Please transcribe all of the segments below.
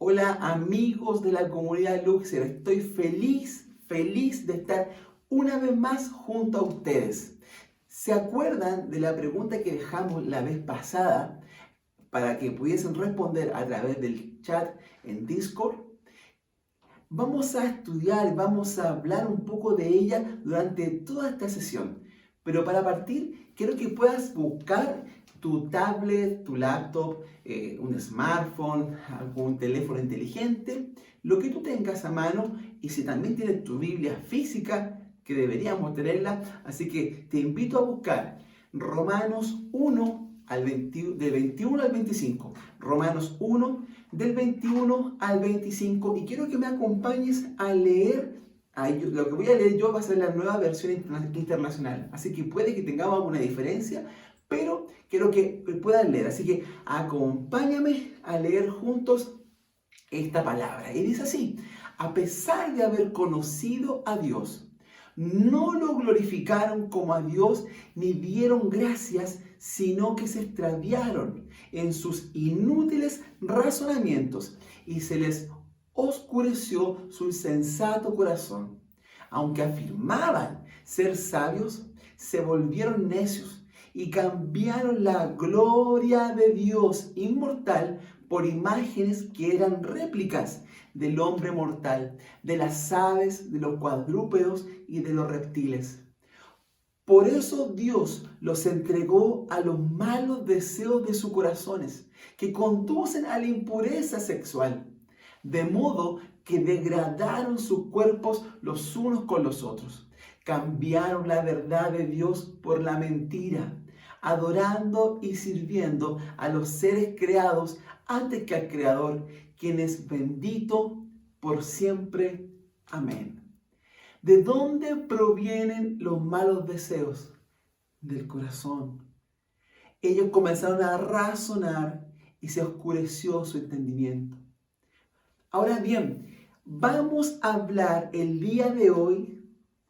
Hola amigos de la comunidad Luxer, estoy feliz de estar una vez más junto a ustedes. ¿Se acuerdan de la pregunta que dejamos la vez pasada para que pudiesen responder a través del chat en Discord? Vamos a estudiar, vamos a hablar un poco de ella durante toda esta sesión. Pero para partir, quiero que puedas buscar tu tablet, tu laptop, un smartphone, algún teléfono inteligente, lo que tú tengas a mano, y si también tienes tu Biblia física, que deberíamos tenerla, así que te invito a buscar Romanos 1 del 21 al 25. Romanos 1 del 21 al 25, y quiero que me acompañes a leer. Lo que voy a leer yo va a ser la nueva versión internacional, así que puede que tengamos alguna diferencia, pero quiero que puedan leer, así que acompáñame a leer juntos esta palabra. Y dice así: a pesar de haber conocido a Dios, no lo glorificaron como a Dios ni dieron gracias, sino que se extraviaron en sus inútiles razonamientos y se les oscureció su insensato corazón. Aunque afirmaban ser sabios, se volvieron necios y cambiaron la gloria de Dios inmortal por imágenes que eran réplicas del hombre mortal, de las aves, de los cuadrúpedos y de los reptiles. Por eso Dios los entregó a los malos deseos de sus corazones, que conducen a la impureza sexual, de modo que degradaron sus cuerpos los unos con los otros. Cambiaron la verdad de Dios por la mentira, adorando y sirviendo a los seres creados antes que al Creador, quien es bendito por siempre. Amén. ¿De dónde provienen los malos deseos? Del corazón. Ellos comenzaron a razonar y se oscureció su entendimiento. Ahora bien, vamos a hablar el día de hoy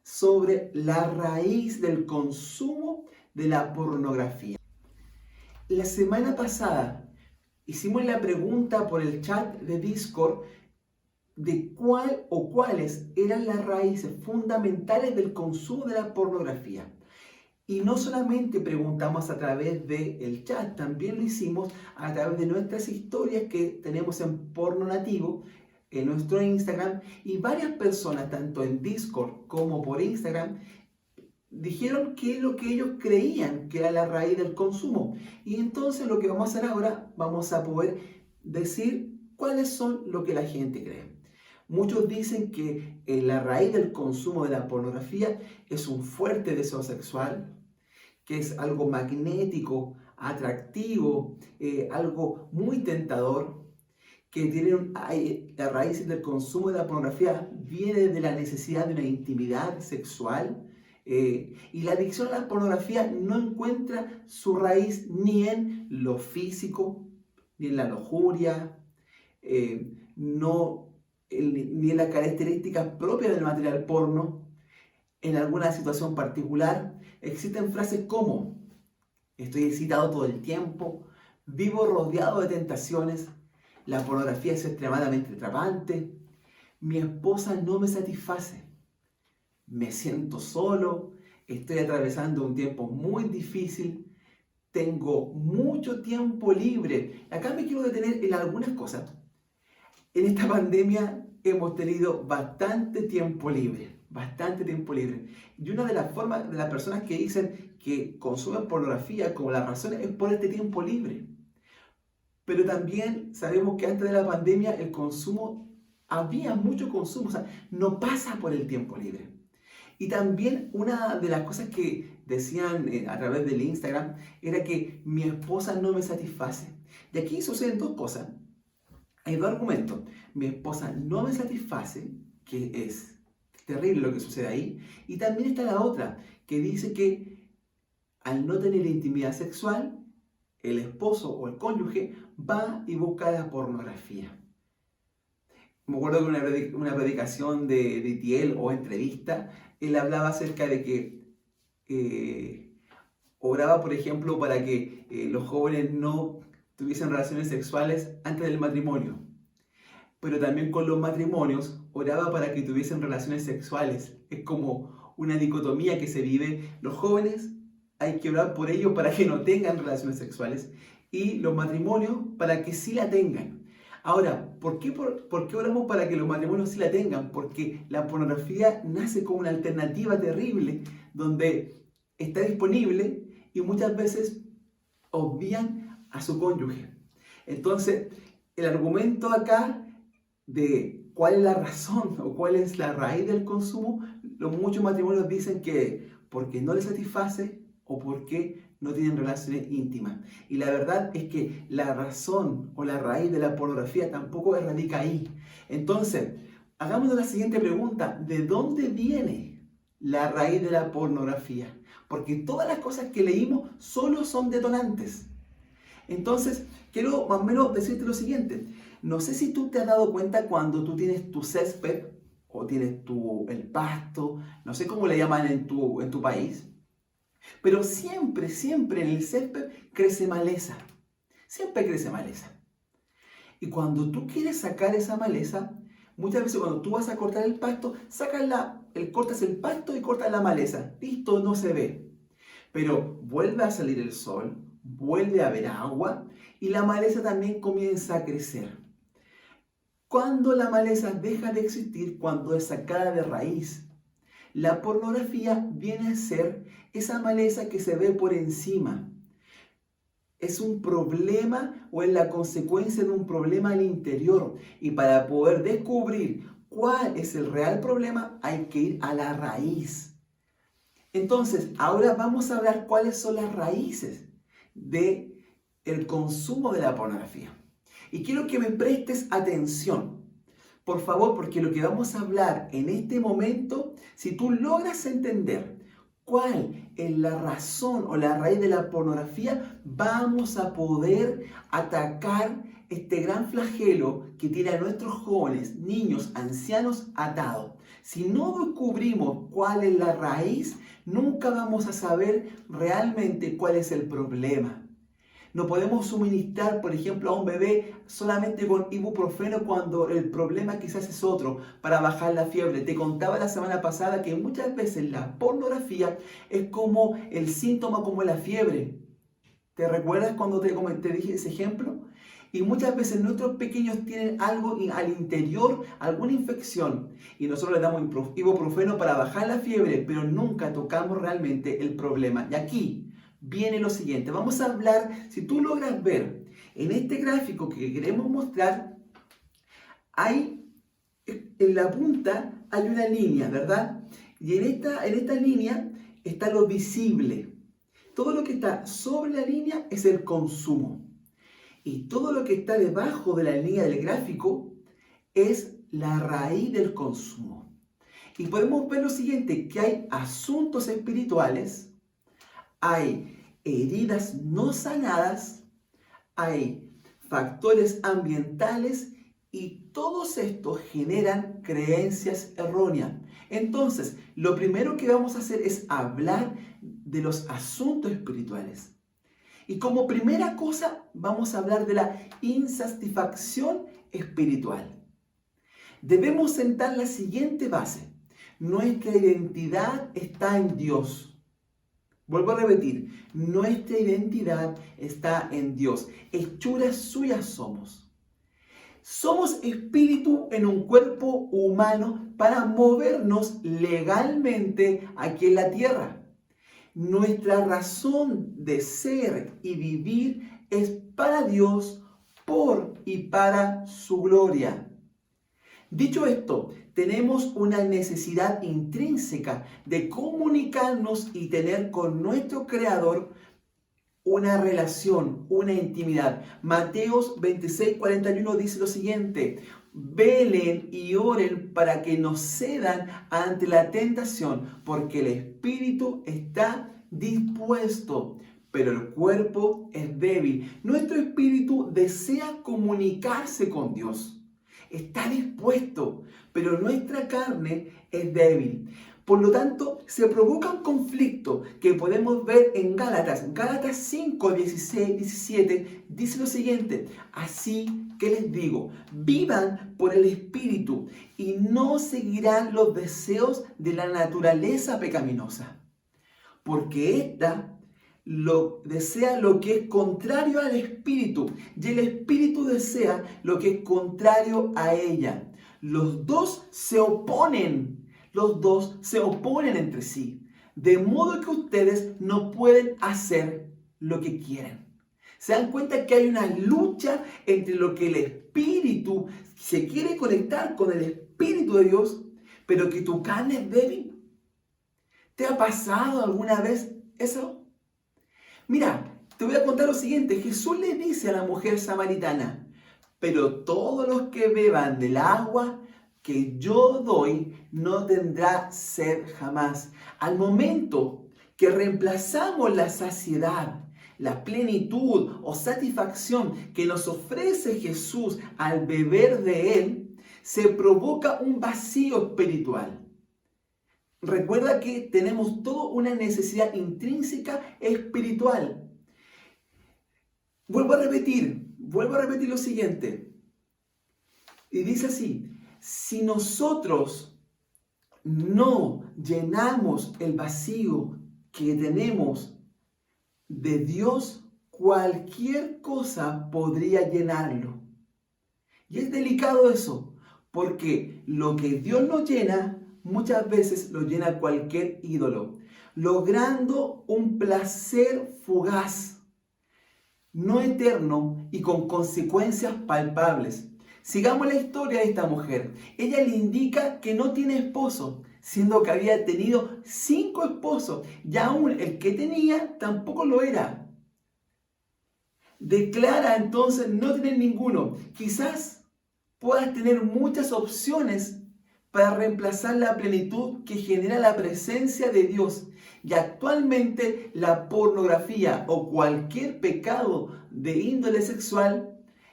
sobre la raíz del consumo de la pornografía. La semana pasada hicimos la pregunta por el chat de Discord de cuál o cuáles eran las raíces fundamentales del consumo de la pornografía. Y no solamente preguntamos a través del chat, también lo hicimos a través de nuestras historias que tenemos en Porno Nativo, en nuestro Instagram, y varias personas, tanto en Discord como por Instagram, dijeron que es lo que ellos creían que era la raíz del consumo. Y entonces lo que vamos a hacer ahora, vamos a poder decir cuáles son lo que la gente cree. Muchos dicen que la raíz del consumo de la pornografía es un fuerte deseo sexual, que es algo magnético, atractivo, algo muy tentador, que tiene la raíz del consumo de la pornografía viene de la necesidad de una intimidad sexual, y la adicción a la pornografía no encuentra su raíz ni en lo físico, ni en la lujuria, ni en las características propias del material porno. En alguna situación particular existen frases como: estoy excitado todo el tiempo, vivo rodeado de tentaciones, la pornografía es extremadamente atrapante, mi esposa no me satisface, me siento solo, estoy atravesando un tiempo muy difícil, tengo mucho tiempo libre. Acá me quiero detener en algunas cosas. En esta pandemia hemos tenido bastante tiempo libre, bastante tiempo libre. Y una de las formas de las personas que dicen que consumen pornografía como las razones es por este tiempo libre. Pero también sabemos que antes de la pandemia el consumo, había mucho consumo, o sea, no pasa por el tiempo libre. Y también una de las cosas que decían a través del Instagram era que mi esposa no me satisface. Y aquí suceden dos cosas. Hay dos argumentos. Mi esposa no me satisface, que es terrible lo que sucede ahí. Y también está la otra, que dice que al no tener intimidad sexual, el esposo o el cónyuge va y busca la pornografía. Me acuerdo que una predicación de Itiel o entrevista, él hablaba acerca de que oraba, por ejemplo, para que los jóvenes no tuviesen relaciones sexuales antes del matrimonio. pero también con los matrimonios oraba para que tuviesen relaciones sexuales. Es como una dicotomía que se vive. Los jóvenes hay que orar por ellos para que no tengan relaciones sexuales y los matrimonios para que sí la tengan. Ahora, ¿por qué oramos para que los matrimonios sí la tengan? Porque la pornografía nace como una alternativa terrible donde está disponible y muchas veces obvían a su cónyuge. Entonces, el argumento acá de cuál es la razón o cuál es la raíz del consumo, muchos matrimonios dicen que porque no les satisface o porque no tienen relaciones íntimas. Y la verdad es que la razón o la raíz de la pornografía tampoco radica ahí. Entonces, hagámonos la siguiente pregunta: ¿de dónde viene la raíz de la pornografía? Porque todas las cosas que leímos solo son detonantes. Entonces, quiero más o menos decirte lo siguiente. No sé si tú te has dado cuenta cuando tú tienes tu césped o tienes el pasto, no sé cómo le llaman en tu país, pero siempre en el césped crece maleza. Siempre crece maleza. Y cuando tú quieres sacar esa maleza, muchas veces cuando tú vas a cortar el pasto, cortas el pasto y cortas la maleza. Listo, no se ve. Pero vuelve a salir el sol, vuelve a haber agua y la maleza también comienza a crecer. Cuando la maleza deja de existir, cuando es sacada de raíz, la pornografía viene a ser esa maleza que se ve por encima. Es un problema o es la consecuencia de un problema al interior. Y para poder descubrir cuál es el real problema, hay que ir a la raíz. Entonces, ahora vamos a hablar cuáles son las raíces del consumo de la pornografía. Y quiero que me prestes atención, por favor, porque lo que vamos a hablar en este momento, si tú logras entender cuál es la razón o la raíz de la pornografía, vamos a poder atacar este gran flagelo que tiene a nuestros jóvenes, niños, ancianos atados. Si no descubrimos cuál es la raíz, nunca vamos a saber realmente cuál es el problema. No podemos suministrar, por ejemplo, a un bebé solamente con ibuprofeno cuando el problema quizás es otro, para bajar la fiebre. Te contaba la semana pasada que muchas veces la pornografía es como el síntoma, como la fiebre. ¿Te recuerdas cuando te dije ese ejemplo? Y muchas veces nuestros pequeños tienen algo al interior, alguna infección, y nosotros les damos ibuprofeno para bajar la fiebre, pero nunca tocamos realmente el problema. Y aquí viene lo siguiente. Vamos a hablar, si tú logras ver en este gráfico que queremos mostrar, en la punta hay una línea, ¿verdad? Y en esta línea está lo visible. Todo lo que está sobre la línea es el consumo. Y todo lo que está debajo de la línea del gráfico es la raíz del consumo. Y podemos ver lo siguiente, que hay asuntos espirituales, hay heridas no sanadas, hay factores ambientales y todos estos generan creencias erróneas. Entonces, lo primero que vamos a hacer es hablar de los asuntos espirituales. Y como primera cosa, vamos a hablar de la insatisfacción espiritual. Debemos sentar la siguiente base. Nuestra identidad está en Dios. Vuelvo a repetir, nuestra identidad está en Dios. Hechuras suyas somos. Somos espíritu en un cuerpo humano para movernos legalmente aquí en la tierra. Nuestra razón de ser y vivir es para Dios, por y para su gloria. Dicho esto, tenemos una necesidad intrínseca de comunicarnos y tener con nuestro Creador una relación, una intimidad. Mateos 26:41 dice lo siguiente: velen y oren para que no cedan ante la tentación, porque el espíritu está dispuesto, pero el cuerpo es débil. Nuestro espíritu desea comunicarse con Dios. Está dispuesto, pero nuestra carne es débil. Por lo tanto, se provoca un conflicto que podemos ver en Gálatas. Gálatas 5, 16, 17 dice lo siguiente: así que les digo, vivan por el Espíritu y no seguirán los deseos de la naturaleza pecaminosa. Porque ésta desea lo que es contrario al Espíritu y el Espíritu desea lo que es contrario a ella. Los dos se oponen entre sí, de modo que ustedes no pueden hacer lo que quieren. ¿Se dan cuenta que hay una lucha entre lo que el Espíritu se quiere conectar con el Espíritu de Dios, pero que tu carne es débil? ¿Te ha pasado alguna vez eso? Mira, te voy a contar lo siguiente. Jesús le dice a la mujer samaritana: pero todos los que beban del agua que yo doy no tendrá sed jamás. Al momento que reemplazamos la saciedad, la plenitud o satisfacción que nos ofrece Jesús al beber de Él, se provoca un vacío espiritual. Recuerda que tenemos toda una necesidad intrínseca espiritual. Vuelvo a repetir lo siguiente. Y dice así: si nosotros no llenamos el vacío que tenemos de Dios, cualquier cosa podría llenarlo. Y es delicado eso, porque lo que Dios no llena, muchas veces lo llena cualquier ídolo, logrando un placer fugaz, no eterno y con consecuencias palpables. Sigamos la historia de esta mujer. Ella le indica que no tiene esposo, siendo que había tenido 5 esposos y aún el que tenía tampoco lo era. Declara entonces no tener ninguno. Quizás puedas tener muchas opciones para reemplazar la plenitud que genera la presencia de Dios. Y actualmente la pornografía o cualquier pecado de índole sexual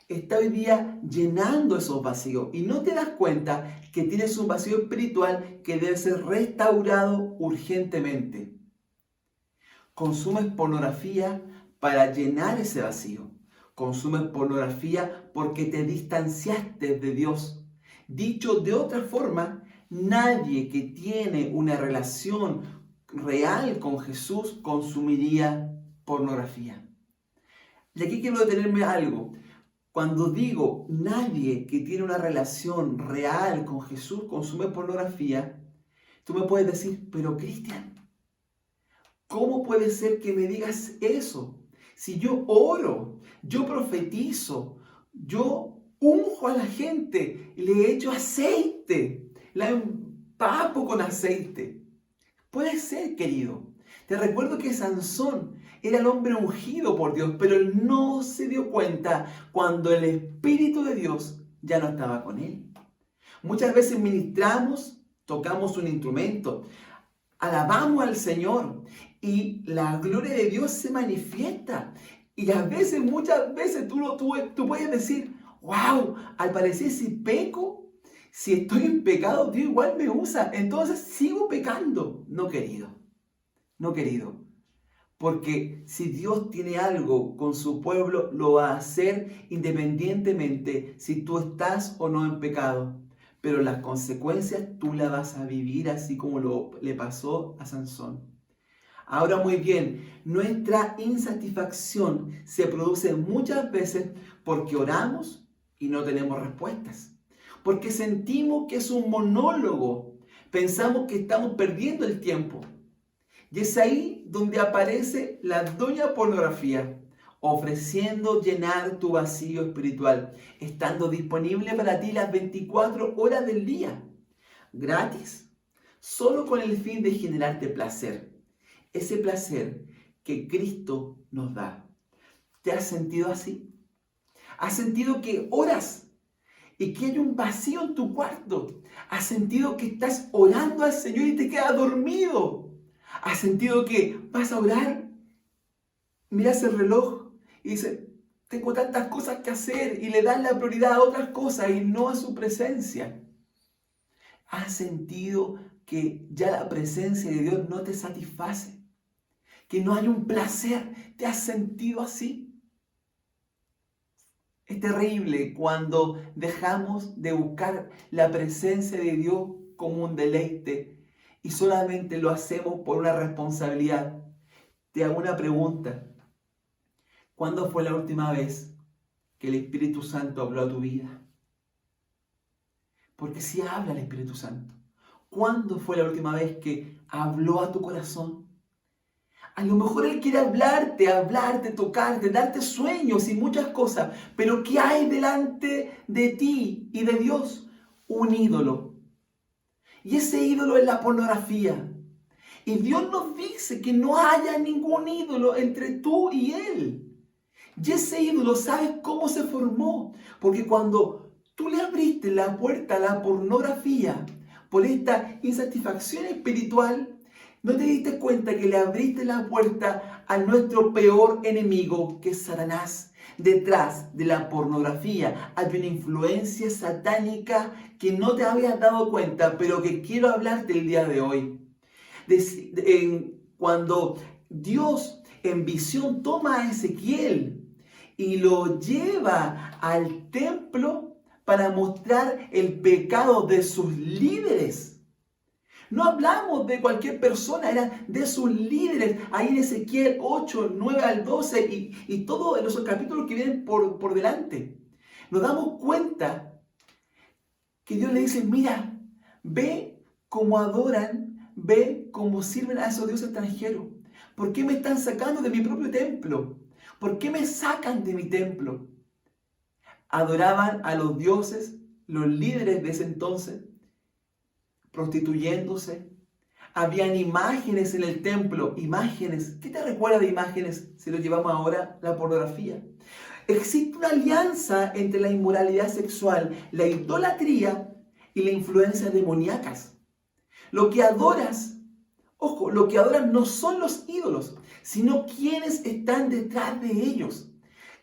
está hoy día llenando esos vacíos. Y no te das cuenta que tienes un vacío espiritual que debe ser restaurado urgentemente. Consumes pornografía para llenar ese vacío. Consumes pornografía porque te distanciaste de Dios. Dicho de otra forma, nadie que tiene una relación real con Jesús consumiría pornografía. Y aquí quiero detenerme a algo. Cuando digo nadie que tiene una relación real con Jesús consume pornografía, tú me puedes decir: pero Cristian, ¿cómo puede ser que me digas eso? Si yo oro, yo profetizo, yo unjo a la gente, le echo aceite, la empapo con aceite. Puede ser, querido. Te recuerdo que Sansón era el hombre ungido por Dios, pero él no se dio cuenta cuando el Espíritu de Dios ya no estaba con él. Muchas veces ministramos, tocamos un instrumento, alabamos al Señor y la gloria de Dios se manifiesta. Y a veces, muchas veces tú puedes decir: wow, al parecer si peco, si estoy en pecado, Dios igual me usa, entonces sigo pecando. No, querido. No, querido. Porque si Dios tiene algo con su pueblo, lo va a hacer independientemente si tú estás o no en pecado. Pero las consecuencias tú las vas a vivir así como le pasó a Sansón. Ahora muy bien, nuestra insatisfacción se produce muchas veces porque oramos y no tenemos respuestas. Porque sentimos que es un monólogo. Pensamos que estamos perdiendo el tiempo. Y es ahí donde aparece la doña pornografía, ofreciendo llenar tu vacío espiritual, estando disponible para ti las 24 horas del día, gratis, solo con el fin de generarte placer, ese placer que Cristo nos da. ¿Te has sentido así? ¿Has sentido que oras y que hay un vacío en tu cuarto? ¿Has sentido que estás orando al Señor y te quedas dormido? ¿Has sentido que vas a orar, miras el reloj y dices: tengo tantas cosas que hacer, y le das la prioridad a otras cosas y no a su presencia? ¿Has sentido que ya la presencia de Dios no te satisface? ¿Que no hay un placer? ¿Te has sentido así? Es terrible cuando dejamos de buscar la presencia de Dios como un deleite y solamente lo hacemos por una responsabilidad. Te hago una pregunta. ¿Cuándo fue la última vez que el Espíritu Santo habló a tu vida? Porque si habla el Espíritu Santo. ¿Cuándo fue la última vez que habló a tu corazón? A lo mejor Él quiere hablarte, tocarte, darte sueños y muchas cosas. Pero ¿qué hay delante de ti y de Dios? Un ídolo. Y ese ídolo es la pornografía. Y Dios nos dice que no haya ningún ídolo entre tú y Él. Y ese ídolo, ¿sabes cómo se formó? Porque cuando tú le abriste la puerta a la pornografía por esta insatisfacción espiritual, ¿no te diste cuenta que le abriste la puerta a nuestro peor enemigo, que es Satanás? Detrás de la pornografía hay una influencia satánica que no te habías dado cuenta, pero que quiero hablarte el día de hoy. Cuando Dios en visión toma a Ezequiel y lo lleva al templo para mostrar el pecado de sus líderes. No hablamos de cualquier persona, eran de sus líderes. Ahí en Ezequiel 8, 9 al 12 y todos los capítulos que vienen por delante. Nos damos cuenta que Dios le dice, mira, ve cómo adoran, ve cómo sirven a esos dioses extranjeros. ¿Por qué me están sacando de mi propio templo? ¿Por qué me sacan de mi templo? Adoraban a los dioses, los líderes de ese entonces, prostituyéndose. Habían imágenes en el templo, imágenes. ¿Qué te recuerda de imágenes si lo llevamos ahora la pornografía? Existe una alianza entre la inmoralidad sexual, la idolatría y la influencia demoníacas. Lo que adoras, ojo, lo que adoran no son los ídolos, sino quienes están detrás de ellos.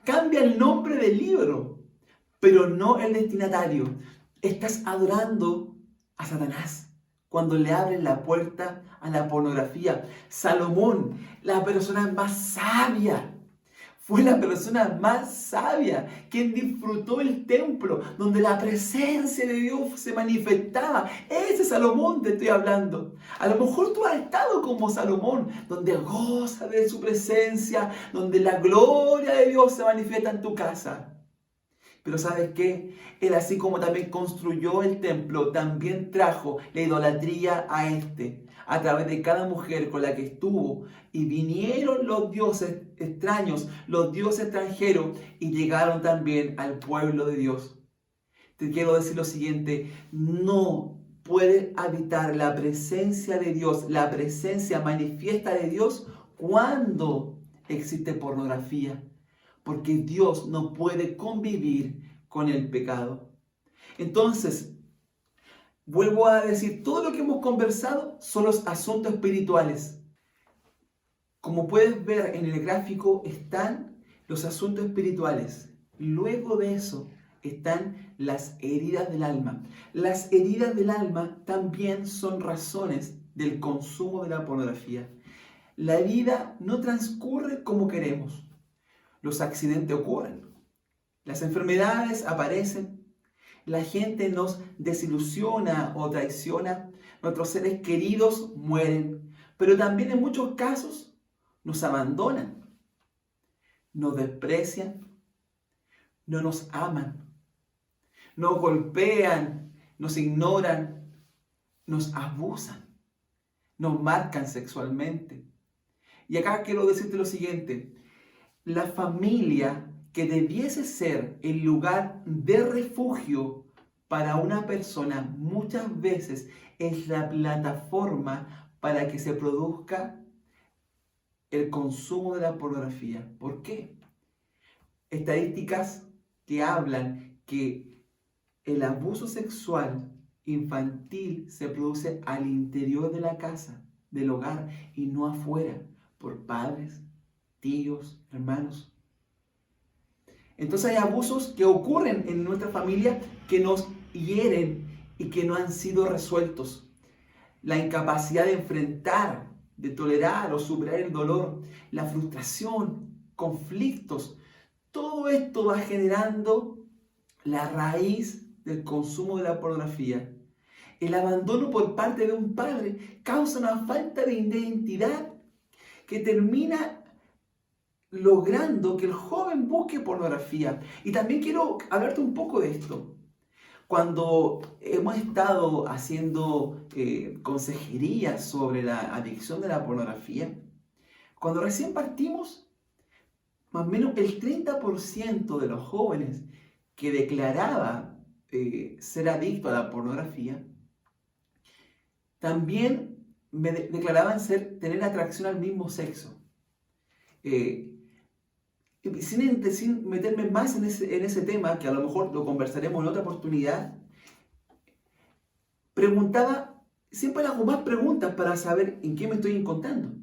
Cambia el nombre del libro, pero no el destinatario. Estás adorando a Satanás cuando le abres la puerta a la pornografía. Salomón, la persona más sabia, fue la persona más sabia, quien disfrutó el templo, donde la presencia de Dios se manifestaba. Ese Salomón te estoy hablando. A lo mejor tú has estado como Salomón, donde goza de su presencia, donde la gloria de Dios se manifiesta en tu casa. Pero ¿sabes qué? Él, así como también construyó el templo, también trajo la idolatría a través de cada mujer con la que estuvo. Y vinieron los dioses extraños, los dioses extranjeros, y llegaron también al pueblo de Dios. Te quiero decir lo siguiente, no puede habitar la presencia de Dios, la presencia manifiesta de Dios, cuando existe pornografía. Porque Dios no puede convivir con el pecado. Entonces, vuelvo a decir, todo lo que hemos conversado son los asuntos espirituales. Como puedes ver en el gráfico están los asuntos espirituales. Luego de eso están las heridas del alma. Las heridas del alma también son razones del consumo de la pornografía. La vida no transcurre como queremos. Los accidentes ocurren, las enfermedades aparecen, la gente nos desilusiona o traiciona, nuestros seres queridos mueren, pero también en muchos casos nos abandonan, nos desprecian, no nos aman, nos golpean, nos ignoran, nos abusan, nos marcan sexualmente. Y acá quiero decirte lo siguiente. La familia, que debiese ser el lugar de refugio para una persona, muchas veces es la plataforma para que se produzca el consumo de la pornografía. ¿Por qué? Estadísticas que hablan que el abuso sexual infantil se produce al interior de la casa, del hogar, y no afuera, por padres, tíos, hermanos. Entonces hay abusos que ocurren en nuestra familia que nos hieren y que no han sido resueltos. La incapacidad de enfrentar, de tolerar o superar el dolor, la frustración, conflictos. Todo esto va generando la raíz del consumo de la pornografía. El abandono por parte de un padre causa una falta de identidad que termina logrando que el joven busque pornografía. Y también quiero hablarte un poco de esto. Cuando hemos estado haciendo consejería sobre la adicción de la pornografía, cuando recién partimos, más o menos el 30% de los jóvenes que declaraba ser adicto a la pornografía, también declaraban tener atracción al mismo sexo. Sin meterme más en ese tema, que a lo mejor lo conversaremos en otra oportunidad, siempre hago más preguntas para saber en qué me estoy encontrando.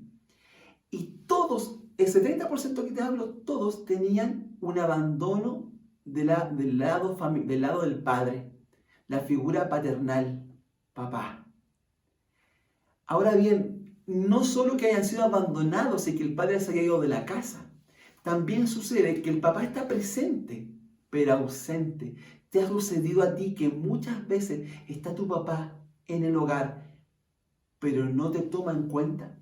Y todos, ese 30% que te hablo, todos tenían un abandono del lado del padre, la figura paternal, papá. Ahora bien, no solo que hayan sido abandonados y que el padre se haya ido de la casa, también sucede que el papá está presente, pero ausente. ¿Te ha sucedido a ti que muchas veces está tu papá en el hogar, pero no te toma en cuenta,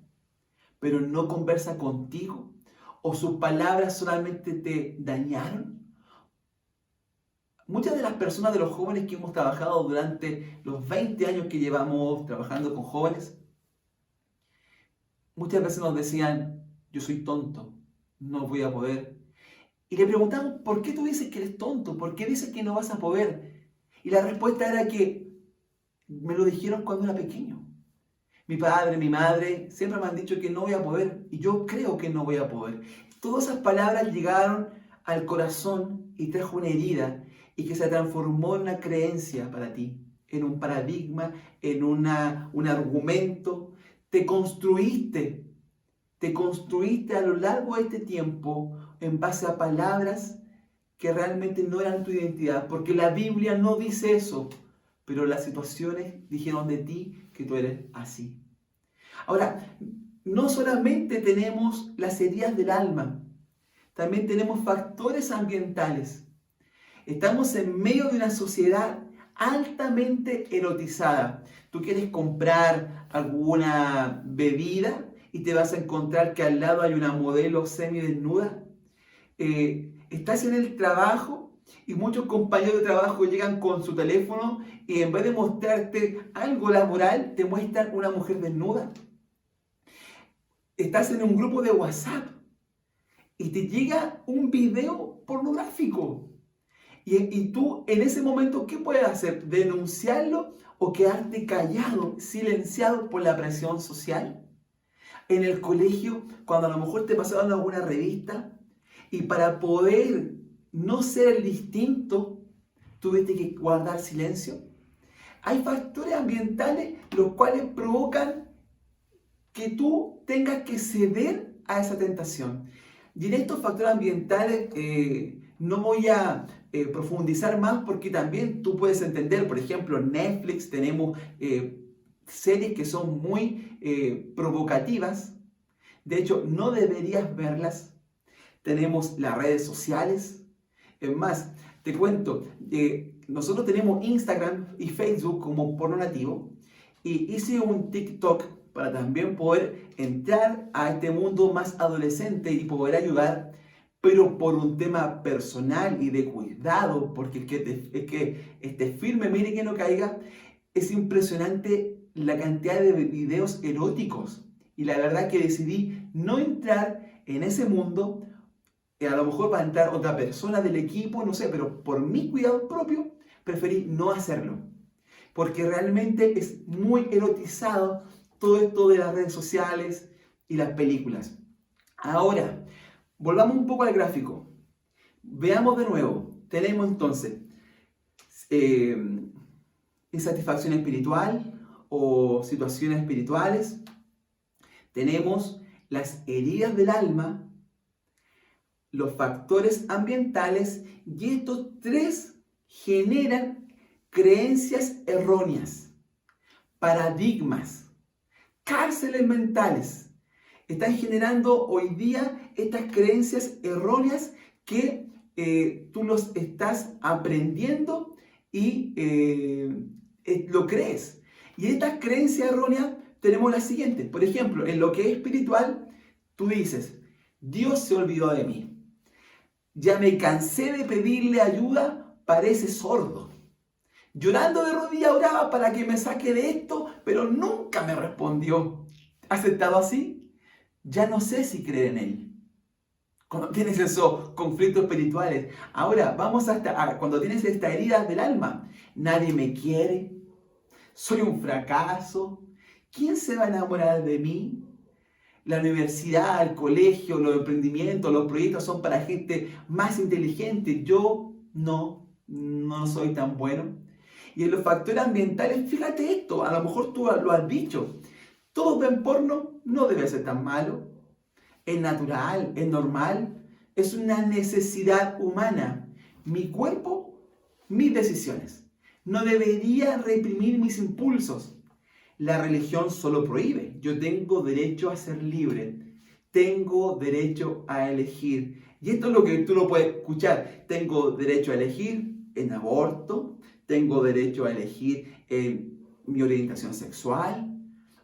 pero no conversa contigo, o sus palabras solamente te dañaron? Muchas de las personas, de los jóvenes que hemos trabajado durante los 20 años que llevamos trabajando con jóvenes, muchas veces nos decían: yo soy tonto, no voy a poder. Y le preguntamos: ¿por qué tú dices que eres tonto? ¿Por qué dices que no vas a poder? Y la respuesta era que me lo dijeron cuando era pequeño. Mi padre, mi madre siempre me han dicho que no voy a poder, y yo creo que no voy a poder. Todas esas palabras llegaron al corazón y trajo una herida, y que se transformó en una creencia para ti, en un paradigma, en un argumento. Te construiste a lo largo de este tiempo en base a palabras que realmente no eran tu identidad, porque la Biblia no dice eso, pero las situaciones dijeron de ti que tú eres así. Ahora, no solamente tenemos las heridas del alma, también tenemos factores ambientales. Estamos en medio de una sociedad altamente erotizada. Tú quieres comprar alguna bebida y te vas a encontrar que al lado hay una modelo semidesnuda. Estás en el trabajo y muchos compañeros de trabajo llegan con su teléfono y en vez de mostrarte algo laboral, te muestran una mujer desnuda. Estás en un grupo de WhatsApp y te llega un video pornográfico. Y tú en ese momento, ¿qué puedes hacer? ¿Denunciarlo o quedarte callado, silenciado por la presión social? En el colegio, cuando a lo mejor te pasaban alguna revista y para poder no ser el distinto, tuviste que guardar silencio. Hay factores ambientales los cuales provocan que tú tengas que ceder a esa tentación. Y en estos factores ambientales no voy a profundizar más, porque también tú puedes entender, por ejemplo, en Netflix tenemos series que son muy provocativas. De hecho, no deberías verlas. Tenemos las redes sociales. Es más, te cuento, nosotros tenemos Instagram y Facebook como Porno Nativo, y hice un TikTok para también poder entrar a este mundo más adolescente y poder ayudar, pero por un tema personal y de cuidado, porque es que esté firme, mire que no caiga. Es impresionante la cantidad de videos eróticos, y la verdad que decidí no entrar en ese mundo. A lo mejor va a entrar otra persona del equipo, no sé, pero por mi cuidado propio preferí no hacerlo, porque realmente es muy erotizado todo esto de las redes sociales y las películas. Ahora, volvamos un poco al gráfico. Veamos de nuevo. Tenemos entonces insatisfacción espiritual o situaciones espirituales. Tenemos las heridas del alma, los factores ambientales, y estos tres generan creencias erróneas, paradigmas, cárceles mentales. Están generando hoy día estas creencias erróneas que tú los estás aprendiendo y lo crees. Y estas creencias erróneas tenemos las siguientes. Por ejemplo, en lo que es espiritual, tú dices, Dios se olvidó de mí. Ya me cansé de pedirle ayuda, parece sordo. Llorando de rodillas oraba para que me saque de esto, pero nunca me respondió. ¿Has estado así? Ya no sé si creer en Él. Cuando tienes esos conflictos espirituales. Ahora, vamos hasta cuando tienes esta herida del alma. Nadie me quiere. Soy un fracaso. ¿Quién se va a enamorar de mí? La universidad, el colegio, los emprendimientos, los proyectos son para gente más inteligente. Yo no soy tan bueno. Y en los factores ambientales, fíjate esto, a lo mejor tú lo has dicho. Todos ven porno, no debe ser tan malo. Es natural, es normal, es una necesidad humana. Mi cuerpo, mis decisiones. No debería reprimir mis impulsos. La religión solo prohíbe. Yo tengo derecho a ser libre. Tengo derecho a elegir. Y esto es lo que tú lo puedes escuchar. Tengo derecho a elegir en aborto. Tengo derecho a elegir en mi orientación sexual.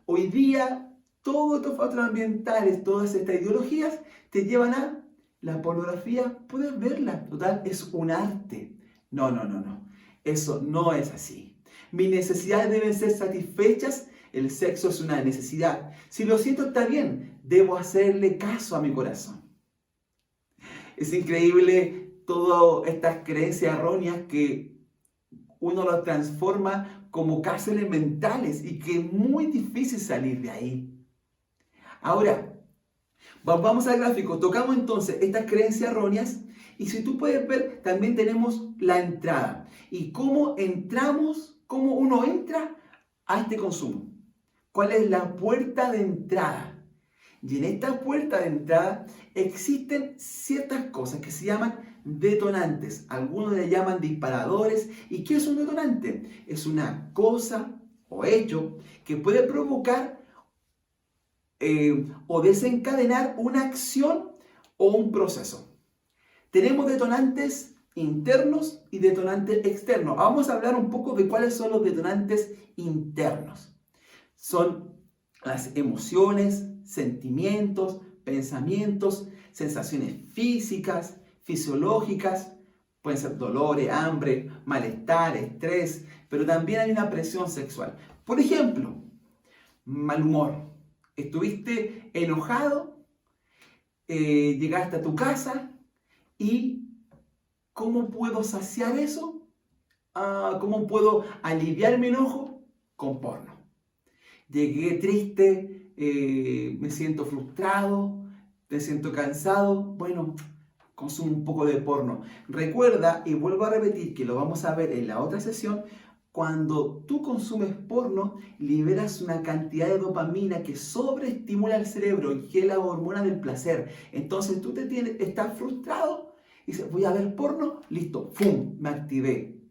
Hoy día, todos estos factores ambientales, todas estas ideologías, te llevan a la pornografía. Puedes verla. Total, es un arte. No. Eso no es así. Mis necesidades deben ser satisfechas. El sexo es una necesidad. Si lo siento, está bien. Debo hacerle caso a mi corazón. Es increíble todas estas creencias erróneas que uno las transforma como cárceles mentales y que es muy difícil salir de ahí. Ahora, vamos al gráfico. Tocamos entonces estas creencias erróneas y si tú puedes ver, también tenemos la entrada. Y cómo entramos, cómo uno entra a este consumo. ¿Cuál es la puerta de entrada? Y en esta puerta de entrada existen ciertas cosas que se llaman detonantes. Algunos le llaman disparadores. ¿Y qué es un detonante? Es una cosa o hecho que puede provocar o desencadenar una acción o un proceso. Tenemos detonantes internos y detonantes externos. Vamos a hablar un poco de cuáles son los detonantes internos. Son las emociones, sentimientos, pensamientos, sensaciones físicas, fisiológicas, pueden ser dolores, hambre, malestar, estrés, pero también hay una presión sexual. Por ejemplo, mal humor. Estuviste enojado, llegaste a tu casa y ¿cómo puedo saciar eso? ¿Cómo puedo aliviar mi enojo? Con porno. Llegué triste, me siento frustrado, me siento cansado. Bueno, consumo un poco de porno. Recuerda, y vuelvo a repetir que lo vamos a ver en la otra sesión, cuando tú consumes porno, liberas una cantidad de dopamina que sobreestimula el cerebro y que es la hormona del placer. Entonces tú estás frustrado y dices, voy a ver porno, listo, ¡fum! Me activé.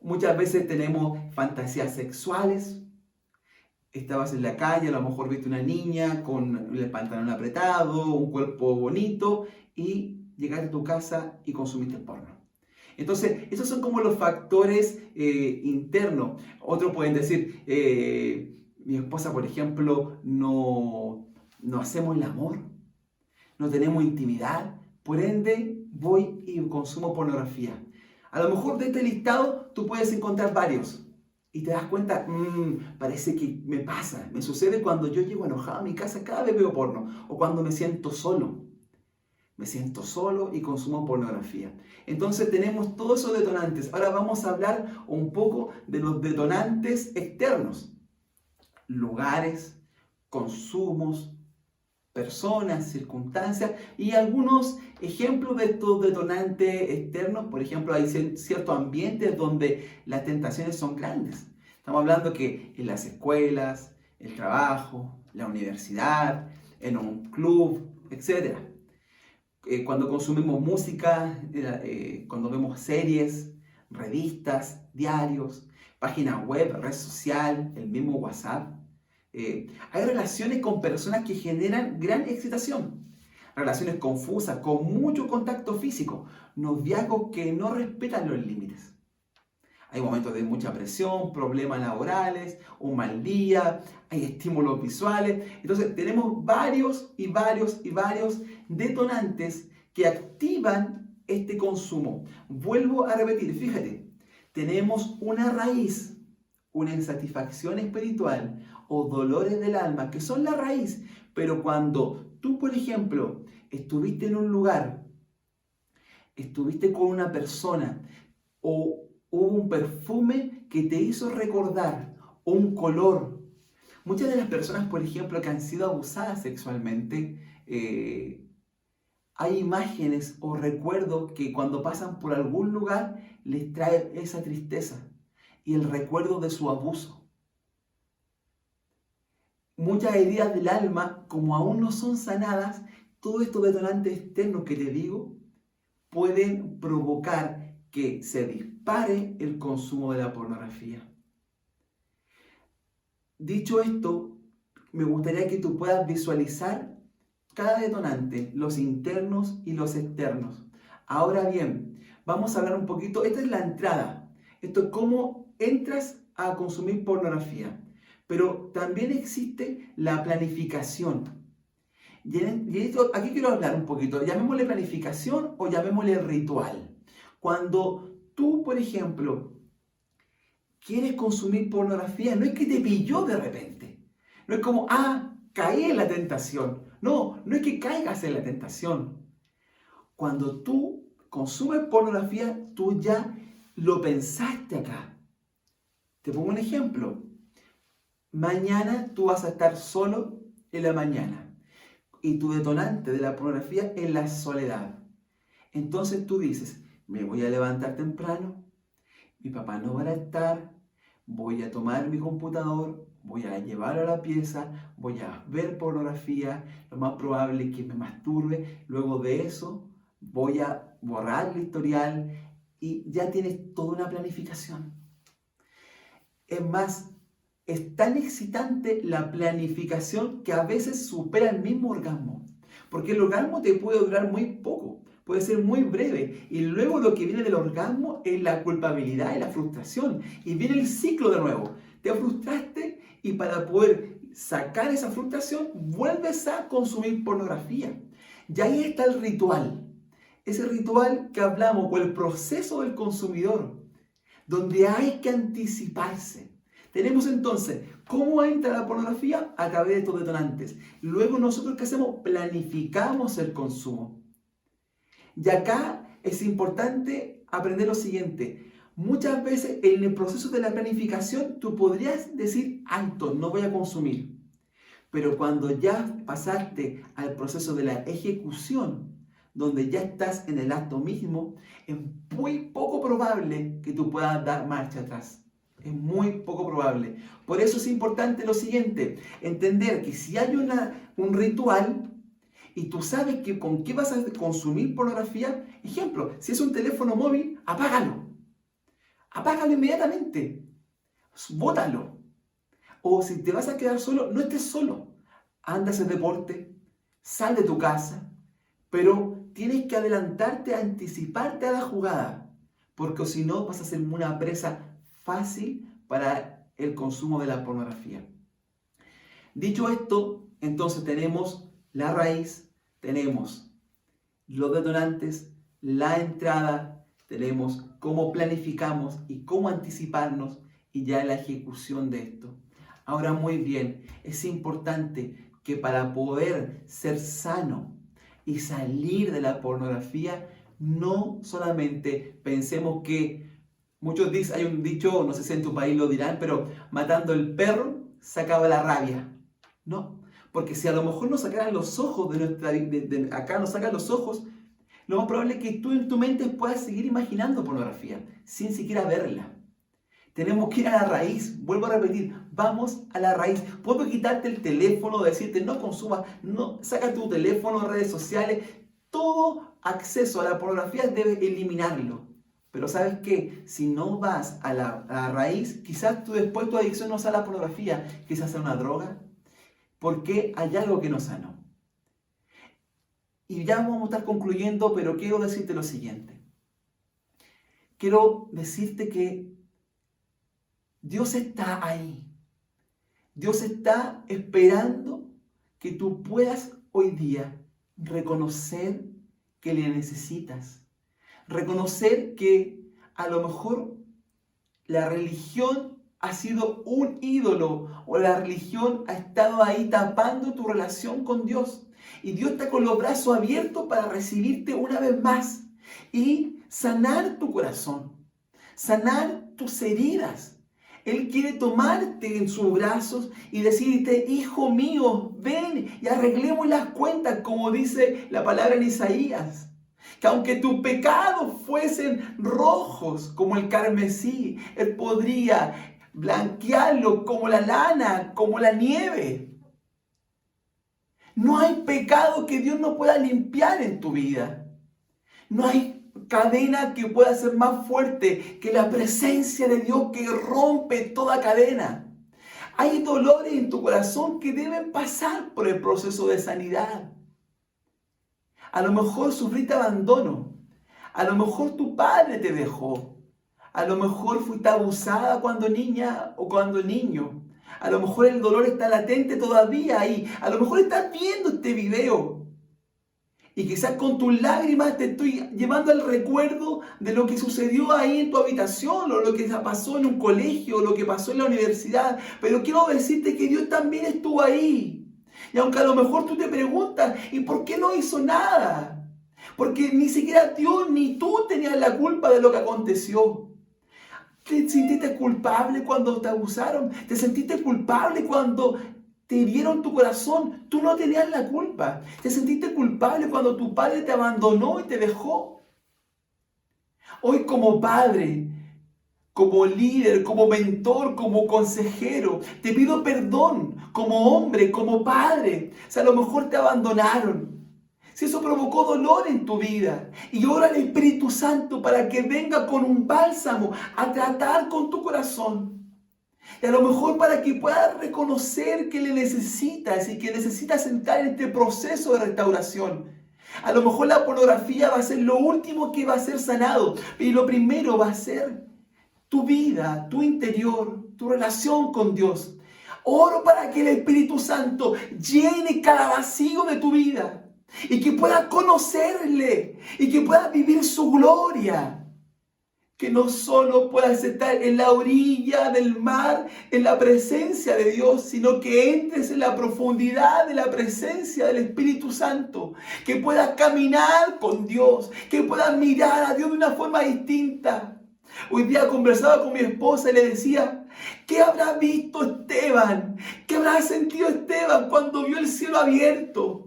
Muchas veces tenemos fantasías sexuales. Estabas en la calle, a lo mejor viste una niña con el pantalón apretado, un cuerpo bonito y llegaste a tu casa y consumiste porno. Entonces, esos son como los factores internos. Otros pueden decir, mi esposa, por ejemplo, no hacemos el amor, no tenemos intimidad, por ende voy y consumo pornografía. A lo mejor de este listado tú puedes encontrar varios. Y te das cuenta, parece que me pasa, me sucede cuando yo llego enojado a mi casa, cada vez veo porno, o cuando me siento solo. Me siento solo y consumo pornografía. Entonces tenemos todos esos detonantes. Ahora vamos a hablar un poco de los detonantes externos. Lugares, consumos, personas, circunstancias y algunos ejemplos de estos detonantes externos. Por ejemplo, hay ciertos ambientes donde las tentaciones son grandes. Estamos hablando que en las escuelas, el trabajo, la universidad, en un club, etc. Cuando consumimos música, cuando vemos series, revistas, diarios, páginas web, red social, el mismo WhatsApp. Hay relaciones con personas que generan gran excitación, relaciones confusas, con mucho contacto físico, noviazgos que no respetan los límites. Hay momentos de mucha presión, problemas laborales, un mal día, hay estímulos visuales. Entonces tenemos varios detonantes que activan este consumo. Vuelvo a repetir, fíjate, tenemos una raíz, una insatisfacción espiritual o dolores del alma, que son la raíz. Pero cuando tú, por ejemplo, estuviste en un lugar, estuviste con una persona, o hubo un perfume que te hizo recordar, o un color. Muchas de las personas, por ejemplo, que han sido abusadas sexualmente, hay imágenes o recuerdos que cuando pasan por algún lugar les trae esa tristeza y el recuerdo de su abuso. Muchas heridas del alma, como aún no son sanadas, todos estos detonantes externos que te digo pueden provocar que se dispare el consumo de la pornografía. Dicho esto, me gustaría que tú puedas visualizar cada detonante, los internos y los externos. Ahora bien, vamos a hablar un poquito, esta es la entrada, esto es cómo entras a consumir pornografía, pero también existe la planificación. Y esto, aquí quiero hablar un poquito, llamémosle planificación o llamémosle ritual. Cuando tú, por ejemplo, quieres consumir pornografía, no es que te pilló de repente, no es como, caí en la tentación. No, no es que caigas en la tentación. Cuando tú consumes pornografía, tú ya lo pensaste acá. Te pongo un ejemplo. Mañana tú vas a estar solo en la mañana y tu detonante de la pornografía es la soledad. Entonces tú dices, me voy a levantar temprano, mi papá no va a estar, voy a tomar mi computador, voy a llevarlo a la pieza, voy a ver pornografía, lo más probable es que me masturbe, luego de eso voy a borrar el historial y ya tienes toda una planificación. Es más, es tan excitante la planificación que a veces supera el mismo orgasmo, porque el orgasmo te puede durar muy poco, puede ser muy breve, y luego lo que viene del orgasmo es la culpabilidad y la frustración, y viene el ciclo de nuevo. Te frustraste y para poder sacar esa frustración vuelves a consumir pornografía. Y ahí está el ritual, ese ritual que hablamos, o el proceso del consumidor, donde hay que anticiparse. Tenemos entonces cómo entra la pornografía a través de estos detonantes. Luego nosotros, ¿qué hacemos? Planificamos el consumo. Y acá es importante aprender lo siguiente. Muchas veces en el proceso de la planificación tú podrías decir, alto, no voy a consumir. Pero cuando ya pasaste al proceso de la ejecución, donde ya estás en el acto mismo, es muy poco probable que tú puedas dar marcha atrás. Es muy poco probable. Por eso es importante lo siguiente, entender que si hay un ritual y tú sabes que con qué vas a consumir pornografía, ejemplo, si es un teléfono móvil, apágalo. Apágalo inmediatamente. Bótalo. O si te vas a quedar solo, no estés solo. Anda a hacer deporte, sal de tu casa, pero tienes que adelantarte, anticiparte a la jugada, porque si no vas a ser una presa fácil para el consumo de la pornografía. Dicho esto, entonces tenemos la raíz, tenemos los detonantes, la entrada, tenemos cómo planificamos y cómo anticiparnos y ya la ejecución de esto. Ahora muy bien, es importante que para poder ser sano y salir de la pornografía, no solamente pensemos que muchos dicen, hay un dicho, no sé si en tu país lo dirán, pero matando el perro se acaba la rabia. No, porque si a lo mejor nos sacaran los ojos acá nos sacan los ojos, lo más probable es que tú en tu mente puedas seguir imaginando pornografía sin siquiera verla. Tenemos que ir a la raíz, vuelvo a repetir, vamos a la raíz. Puedo quitarte el teléfono, decirte no consumas, no, saca tu teléfono, redes sociales, todo acceso a la pornografía debes eliminarlo. Pero ¿sabes qué? Si no vas a la raíz, quizás después tu adicción no sea la pornografía, quizás sea una droga, porque hay algo que no sanó. Y ya vamos a estar concluyendo, pero quiero decirte lo siguiente. Quiero decirte que Dios está ahí. Dios está esperando que tú puedas hoy día reconocer que le necesitas. Reconocer que a lo mejor la religión ha sido un ídolo o la religión ha estado ahí tapando tu relación con Dios. Y Dios está con los brazos abiertos para recibirte una vez más y sanar tu corazón, sanar tus heridas. Él quiere tomarte en sus brazos y decirte, hijo mío, ven y arreglemos las cuentas, como dice la palabra en Isaías. Que aunque tus pecados fuesen rojos como el carmesí, Él podría blanquearlo como la lana, como la nieve. No hay pecado que Dios no pueda limpiar en tu vida. No hay cadena que pueda ser más fuerte que la presencia de Dios que rompe toda cadena. Hay dolores en tu corazón que deben pasar por el proceso de sanidad. A lo mejor sufriste abandono. A lo mejor tu padre te dejó. A lo mejor fuiste abusada cuando niña o cuando niño. A lo mejor el dolor está latente todavía ahí. A lo mejor estás viendo este video. Y quizás con tus lágrimas te estoy llevando al recuerdo de lo que sucedió ahí en tu habitación, o lo que pasó en un colegio, o lo que pasó en la universidad. Pero quiero decirte que Dios también estuvo ahí. Y aunque a lo mejor tú te preguntas, ¿y por qué no hizo nada? Porque ni siquiera Dios ni tú tenías la culpa de lo que aconteció. ¿Te sentiste culpable cuando te abusaron? ¿Te sentiste culpable cuando te hirieron tu corazón? Tú no tenías la culpa. ¿Te sentiste culpable cuando tu padre te abandonó y te dejó? Hoy como padre, como líder, como mentor, como consejero, te pido perdón como hombre, como padre. Si a lo mejor te abandonaron, si eso provocó dolor en tu vida, y ora al Espíritu Santo para que venga con un bálsamo a tratar con tu corazón. Y a lo mejor para que puedas reconocer que le necesitas y que necesitas entrar en este proceso de restauración. A lo mejor la pornografía va a ser lo último que va a ser sanado, y lo primero va a ser tu vida, tu interior, tu relación con Dios. Oro para que el Espíritu Santo llene cada vacío de tu vida y que puedas conocerle y que puedas vivir su gloria. Que no solo puedas estar en la orilla del mar, en la presencia de Dios, sino que entres en la profundidad de la presencia del Espíritu Santo. Que puedas caminar con Dios, que puedas mirar a Dios de una forma distinta. Hoy día conversaba con mi esposa y le decía, ¿qué habrá visto Esteban? ¿Qué habrá sentido Esteban cuando vio el cielo abierto?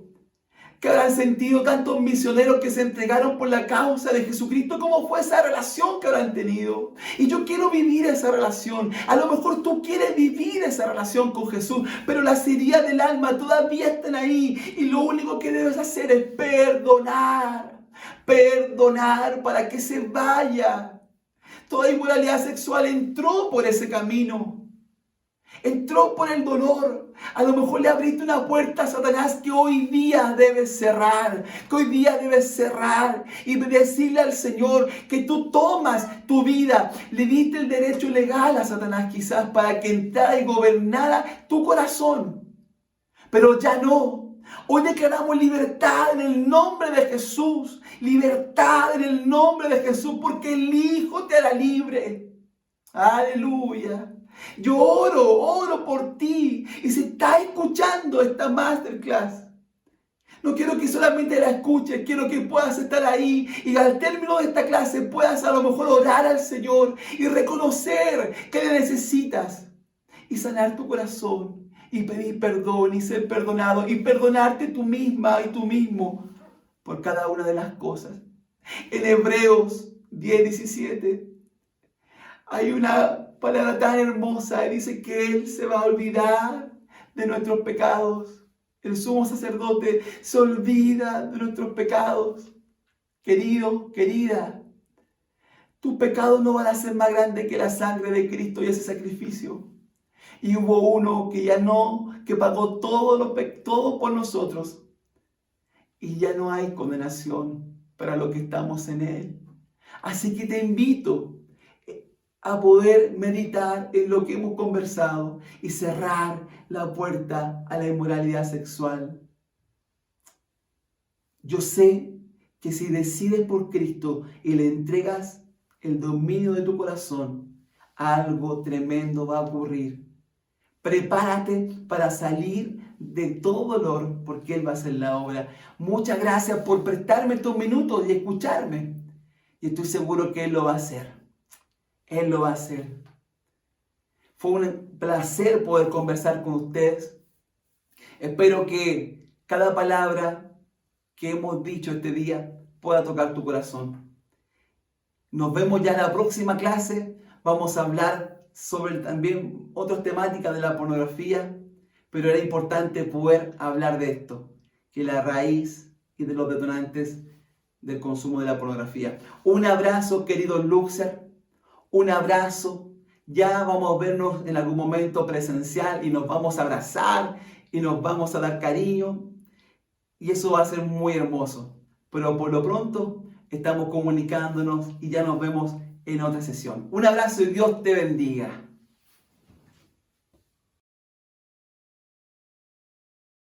¿Qué habrán sentido tantos misioneros que se entregaron por la causa de Jesucristo? ¿Cómo fue esa relación que habrán tenido? Y yo quiero vivir esa relación. A lo mejor tú quieres vivir esa relación con Jesús, pero las heridas del alma todavía están ahí. Y lo único que debes hacer es perdonar. Perdonar para que se vaya. Toda inmoralidad sexual entró por ese camino. Entró por el dolor. A lo mejor le abriste una puerta a Satanás que hoy día debes cerrar. Que hoy día debes cerrar. Y decirle al Señor que tú tomas tu vida. Le diste el derecho legal a Satanás quizás para que entrara y gobernara tu corazón. Pero ya no. Hoy declaramos libertad en el nombre de Jesús. Libertad en el nombre de Jesús. Porque el Hijo te hará libre. Aleluya. Yo oro por ti. Y si estás escuchando esta masterclass, no quiero que solamente la escuches, quiero que puedas estar ahí y al término de esta clase puedas a lo mejor orar al Señor y reconocer que le necesitas y sanar tu corazón y pedir perdón y ser perdonado y perdonarte tú misma y tú mismo por cada una de las cosas. En Hebreos 10:17 hay una palabra tan hermosa y dice que Él se va a olvidar de nuestros pecados. El sumo sacerdote se olvida de nuestros pecados. Querido, querida, Tus pecados no van a ser más grandes que la sangre de Cristo y ese sacrificio. Y hubo uno que ya no, que pagó todo por nosotros. Y ya no hay condenación para los que estamos en Él. Así que te invito a poder meditar en lo que hemos conversado y cerrar la puerta a la inmoralidad sexual. Yo sé que si decides por Cristo y le entregas el dominio de tu corazón, algo tremendo va a ocurrir. Prepárate para salir de todo dolor porque Él va a hacer la obra. Muchas gracias por prestarme estos minutos y escucharme. Y estoy seguro que Él lo va a hacer. Él lo va a hacer. Fue un placer poder conversar con ustedes. Espero que cada palabra que hemos dicho este día pueda tocar tu corazón. Nos vemos ya en la próxima clase. Vamos a hablar sobre también otras temáticas de la pornografía, pero era importante poder hablar de esto, que la raíz y de los detonantes del consumo de la pornografía. Un abrazo, querido Luxer, un abrazo. Ya vamos a vernos en algún momento presencial y nos vamos a abrazar y nos vamos a dar cariño y eso va a ser muy hermoso. Pero por lo pronto estamos comunicándonos y ya nos vemos en otra sesión. Un abrazo y Dios te bendiga.